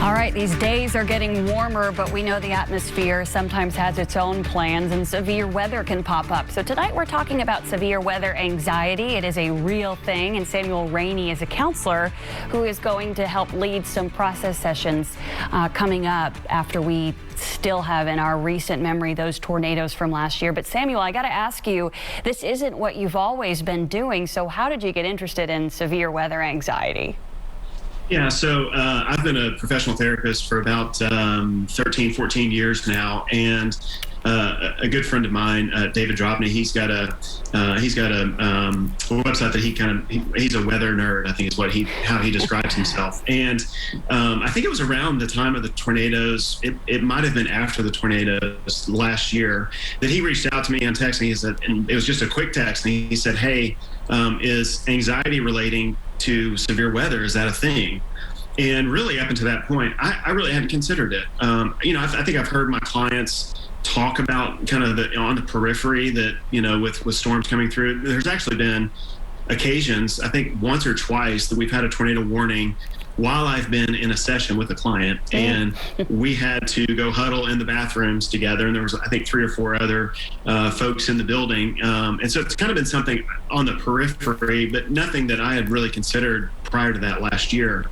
All right, these days are getting warmer, but we know the atmosphere sometimes has its own plans and severe weather can pop up. So tonight we're talking about severe weather anxiety. It is a real thing, and Samuel Rainey is a counselor who is going to help lead some process sessions coming up after we still have in our recent memory those tornadoes from last year. But Samuel, I got to ask you, this isn't what you've always been doing. So how did you get interested in severe weather anxiety? Yeah, so I've been a professional therapist for about 13, 14 years now, and a good friend of mine, David Drobny, he's got a website that he's a weather nerd, I think is how he describes himself. And I think it was around the time of the tornadoes, it might have been after the tornadoes last year, that he reached out to me and texted me. He said, and it was just a quick text, and he said, "Hey, is anxiety relating to severe weather? Is that a thing?" And really, up until that point, I really hadn't considered it. I think I've heard my clients talk about kind of on the periphery that, with storms coming through. There's actually been occasions, I think once or twice, that we've had a tornado warning while I've been in a session with a client, and we had to go huddle in the bathrooms together, and there was, I think, 3 or 4 other folks in the building, and so it's kind of been something on the periphery, but nothing that I had really considered prior to that last year.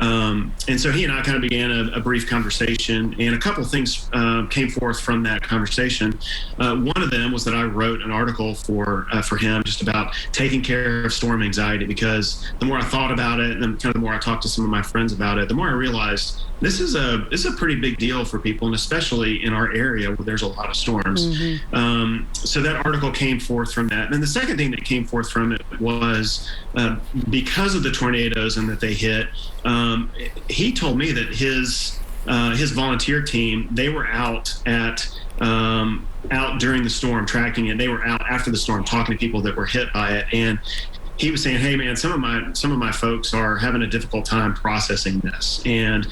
And so he and I kind of began a brief conversation, and a couple of things came forth from that conversation. One of them was that I wrote an article for him just about taking care of storm anxiety, because the more I thought about it, and kind of the more I talked to some of my friends about it, the more I realized this is a pretty big deal for people, and especially in our area where there's a lot of storms. Mm-hmm. So that article came forth from that. And then the second thing that came forth from it was because of the tornadoes and that they hit, he told me that his volunteer team, they were out during the storm tracking it. They were out after the storm talking to people that were hit by it, and he was saying, "Hey man, some of my folks are having a difficult time processing this, and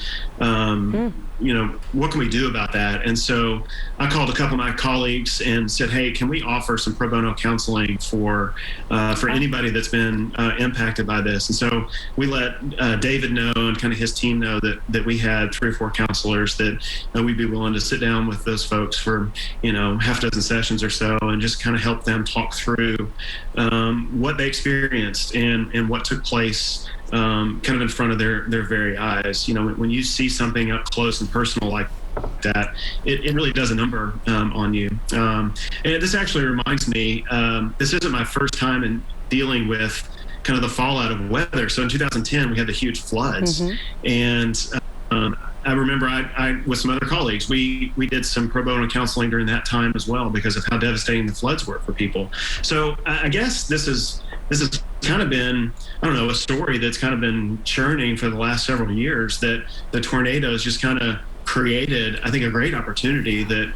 what can we do about that?" And so I called a couple of my colleagues and said, "Hey, can we offer some pro bono counseling for anybody that's been impacted by this?" And so we let David know and kind of his team know that we had 3 or 4 counselors that we'd be willing to sit down with those folks for half a dozen sessions or so, and just kind of help them talk through what they experienced and what took place kind of in front of their very eyes. When you see something up close and personal like that, it really does a number on you. And this actually reminds me, this isn't my first time in dealing with kind of the fallout of weather. So in 2010, we had the huge floods. Mm-hmm. And I remember I with some other colleagues, we did some pro bono counseling during that time as well, because of how devastating the floods were for people. So I guess this has kind of been, a story that's kind of been churning for the last several years, that the tornadoes just kind of created, I think, a great opportunity that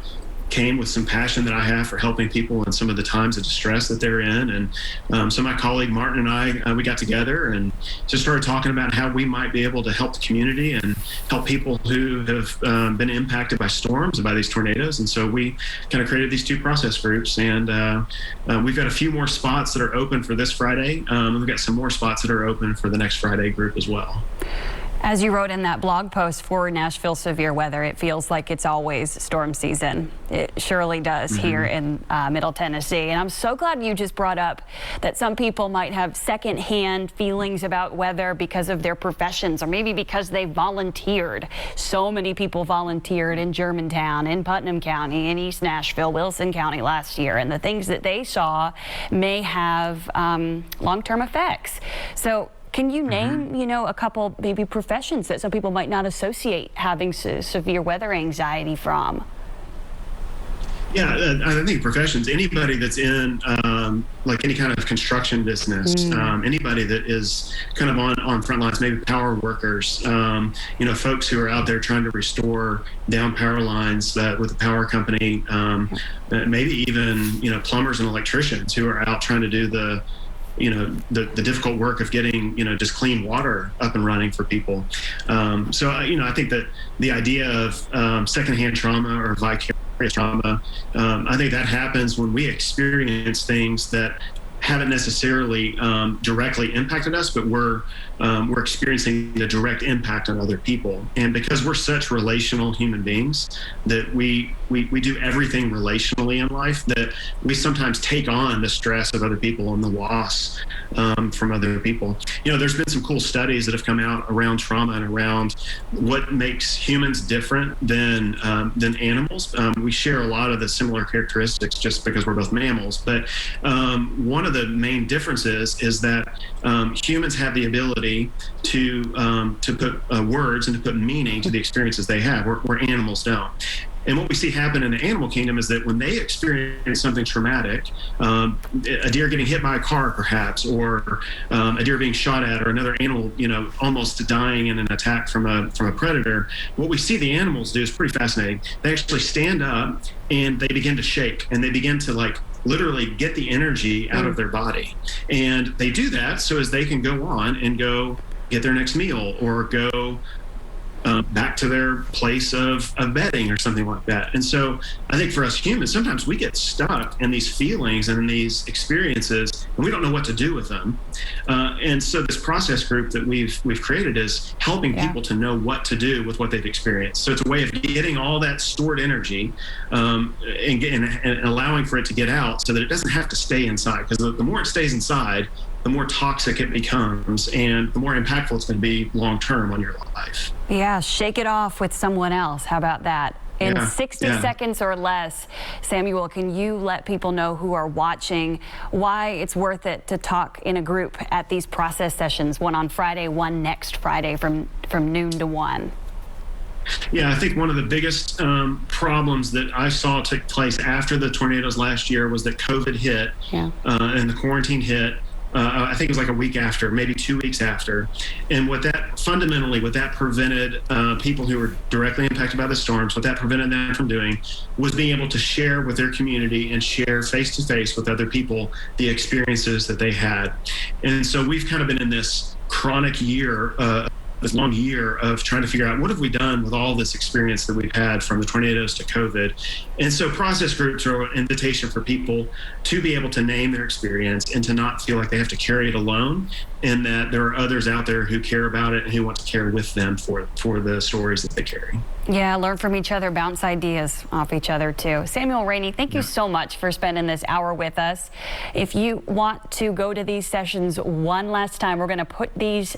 came with some passion that I have for helping people in some of the times of distress that they're in. And so my colleague Martin and I, we got together and just started talking about how we might be able to help the community and help people who have been impacted by storms and by these tornadoes. And so we kind of created these 2 process groups, and we've got a few more spots that are open for this Friday. We've got some more spots that are open for the next Friday group as well. As you wrote in that blog post for Nashville Severe Weather, it feels like it's always storm season. It surely does here in Middle Tennessee. And I'm so glad you just brought up that some people might have secondhand feelings about weather because of their professions, or maybe because they volunteered. So many people volunteered in Germantown, in Putnam County, in East Nashville, Wilson County last year. And the things that they saw may have long-term effects. So can you name, a couple maybe professions that some people might not associate having severe weather anxiety from? Yeah, I think professions, anybody that's in like any kind of construction business, anybody that is kind of on front lines, maybe power workers, folks who are out there trying to restore down power lines with the power company, maybe even, plumbers and electricians who are out trying to do the difficult work of getting, just clean water up and running for people. So, I think that the idea of secondhand trauma or vicarious trauma, I think that happens when we experience things that haven't necessarily directly impacted us, but we're experiencing the direct impact on other people. And because we're such relational human beings that we do everything relationally in life, that we sometimes take on the stress of other people and the loss from other people. There's been some cool studies that have come out around trauma and around what makes humans different than animals. We share a lot of the similar characteristics just because we're both mammals, but one of the main differences is that humans have the ability to put words and to put meaning to the experiences they have, where animals don't. And what we see happen in the animal kingdom is that when they experience something traumatic, a deer getting hit by a car perhaps, or a deer being shot at, or another animal, almost dying in an attack from a predator, what we see the animals do is pretty fascinating. They actually stand up and they begin to shake, and they begin to literally get the energy out of their body. And they do that so as they can go on and go get their next meal, or go back to their place of bedding or something like that. And so I think for us humans, sometimes we get stuck in these feelings and in these experiences, and we don't know what to do with them. And so this process group that we've created is helping people to know what to do with what they've experienced. So it's a way of getting all that stored energy and allowing for it to get out so that it doesn't have to stay inside. Because the more it stays inside, the more toxic it becomes, and the more impactful it's going to be long term on your life. Yeah, shake it off with someone else. How about that? In 60 seconds or less, Samuel, can you let people know who are watching why it's worth it to talk in a group at these process sessions, one on Friday, one next Friday from noon to 1? Yeah, I think one of the biggest problems that I saw take place after the tornadoes last year was that COVID hit and the quarantine hit. I think it was like a week after, maybe 2 weeks after. And what that prevented people who were directly impacted by the storms, what that prevented them from doing was being able to share with their community and share face to face with other people the experiences that they had. And so we've kind of been in this chronic year, this long year of trying to figure out what have we done with all this experience that we've had from the tornadoes to COVID. And so process groups are an invitation for people to be able to name their experience and to not feel like they have to carry it alone, and that there are others out there who care about it and who want to carry with them for the stories that they carry. Yeah, learn from each other, bounce ideas off each other too. Samuel Rainey, thank you so much for spending this hour with us. If you want to go to these sessions one last time, we're going to put this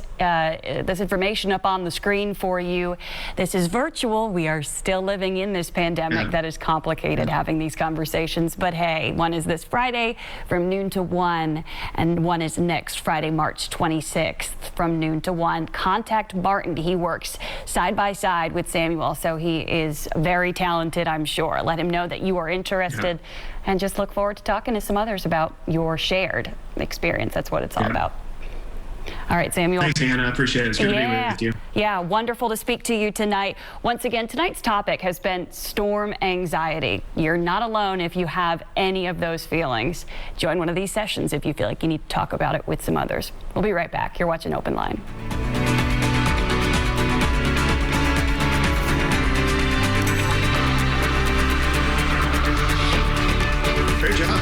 information up on the screen for you. This is virtual. We are still living in this pandemic that is complicated having these conversations. But hey, one is this Friday from noon to 1, and one is next Friday, March 26th from noon to 1. Contact Martin. He works side by side with Samuel, so he is very talented, I'm sure. Let him know that you are interested, and just look forward to talking to some others about your shared experience. That's what it's all about. All right, Samuel. Thanks, Hannah. I appreciate it. It's good to be with you. Yeah, wonderful to speak to you tonight. Once again, tonight's topic has been storm anxiety. You're not alone if you have any of those feelings. Join one of these sessions if you feel like you need to talk about it with some others. We'll be right back. You're watching Open Line.